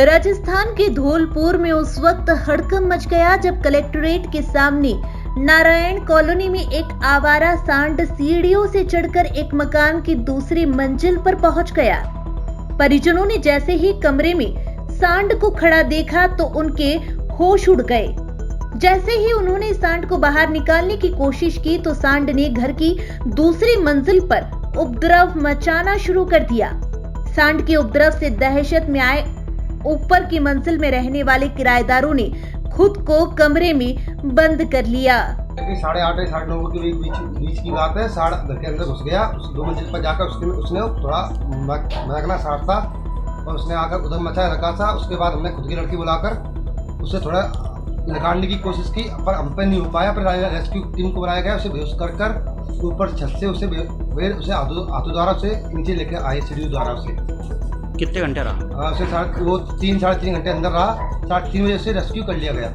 राजस्थान के धौलपुर में उस वक्त हड़कंप मच गया जब कलेक्ट्रेट के सामने नारायण कॉलोनी में एक आवारा सांड सीढ़ियों से चढ़कर एक मकान की दूसरी मंजिल पर पहुंच गया। परिजनों ने जैसे ही कमरे में सांड को खड़ा देखा तो उनके होश उड़ गए। जैसे ही उन्होंने सांड को बाहर निकालने की कोशिश की तो सांड ने घर की दूसरी मंजिल पर उपद्रव मचाना शुरू कर दिया। सांड के उपद्रव से दहशत में आए ऊपर की मंजिल में रहने वाले किराएदारों ने खुद को कमरे में बंद कर लिया। 8:30 साढ़े 9 के बीच की बात है। सांड घर के अंदर घुस गया। उस 2 मंजिल पर जाकर उसने थोड़ा महकना सांड था और उसने आकर उधर मचाया रखा था। उसके बाद हमने खुद की लड़की बुलाकर उसे थोड़ा निकालने की कोशिश की, पर हम पे नहीं हो पाया। फिर रेस्क्यू टीम को बुलाया गया। उसे बेहोश कर ऊपर छत से उसे हाथों द्वारा उसे नीचे लेकर आए, सीढ़ी द्वारा। उसे कितने घंटे रहा? उसे वो 3 साढ़े 3 घंटे अंदर रहा। 3:30 बजे से रेस्क्यू कर लिया गया।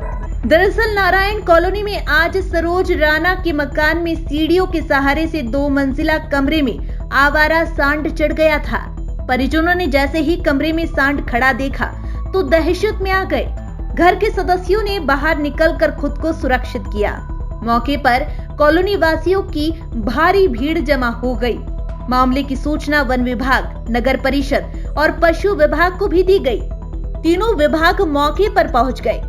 दरअसल नारायण कॉलोनी में आज सरोज राणा के मकान में सीढ़ियों के सहारे से 2 मंजिला कमरे में आवारा सांड चढ़ गया था। परिजनों ने जैसे ही कमरे में सांड खड़ा देखा तो दहशत में आ गए। घर के सदस्यों ने बाहर निकलकर खुद को सुरक्षित किया। मौके पर कॉलोनी वासियों की भारी भीड़ जमा हो गई। मामले की सूचना वन विभाग, नगर परिषद और पशु विभाग को भी दी गई। तीनों विभाग मौके पर पहुंच गए।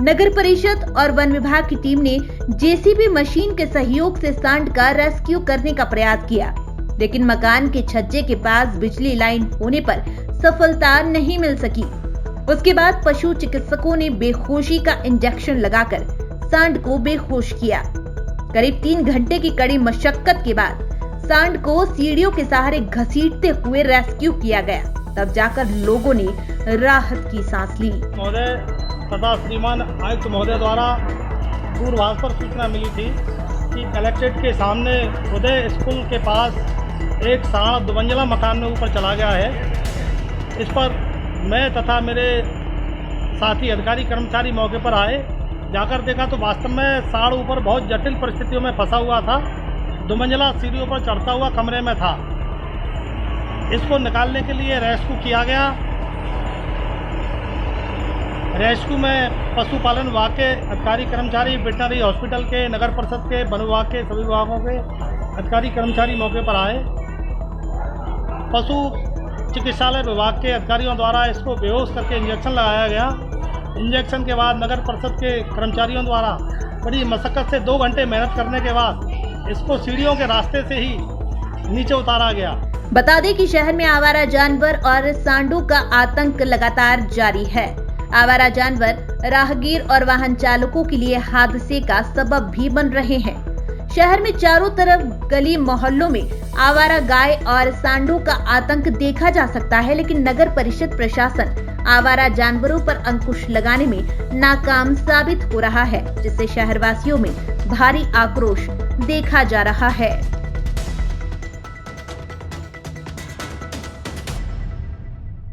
नगर परिषद और वन विभाग की टीम ने जेसीबी मशीन के सहयोग से सांड का रेस्क्यू करने का प्रयास किया, लेकिन मकान के छज्जे के पास बिजली लाइन होने पर सफलता नहीं मिल सकी। उसके बाद पशु चिकित्सकों ने बेहोशी का इंजेक्शन लगाकर सांड को बेहोश किया। करीब 3 घंटे की कड़ी मशक्कत के बाद सांड को सीढ़ियों के सहारे घसीटते हुए रेस्क्यू किया गया। तब जाकर लोगों ने राहत की सांस ली। महोदय तथा श्रीमान आयुक्त महोदय द्वारा दूरभाष पर सूचना मिली थी कि कलेक्ट्रेट के सामने उदय स्कूल के पास एक सांड 2 मंजिला मकान में ऊपर चला गया है। इस पर मैं तथा मेरे साथी अधिकारी कर्मचारी मौके पर आए। जाकर देखा तो वास्तव में सांड ऊपर बहुत जटिल परिस्थितियों में फंसा हुआ था। 2 मंजिला सीढ़ियों पर चढ़ता हुआ कमरे में था। इसको निकालने के लिए रेस्क्यू किया गया। रेस्क्यू में पशुपालन विभाग के अधिकारी कर्मचारी, वेटनरी हॉस्पिटल के, नगर परिषद के, वन विभाग के सभी विभागों के अधिकारी कर्मचारी मौके पर आए। पशु चिकित्सालय विभाग के अधिकारियों द्वारा इसको बेहोश करके इंजेक्शन लगाया गया। इंजेक्शन के बाद नगर परिषद के कर्मचारियों द्वारा बड़ी मशक्कत से 2 घंटे मेहनत करने के बाद इसको सीढ़ियों के रास्ते से ही नीचे उतारा गया। बता दें कि शहर में आवारा जानवर और सांडों का आतंक लगातार जारी है। आवारा जानवर राहगीर और वाहन चालकों के लिए हादसे का सबब भी बन रहे हैं। शहर में चारों तरफ गली मोहल्लों में आवारा गाय और सांडों का आतंक देखा जा सकता है, लेकिन नगर परिषद प्रशासन आवारा जानवरों पर अंकुश लगाने में नाकाम साबित हो रहा है, जिससे शहरवासियों में भारी आक्रोश देखा जा रहा है।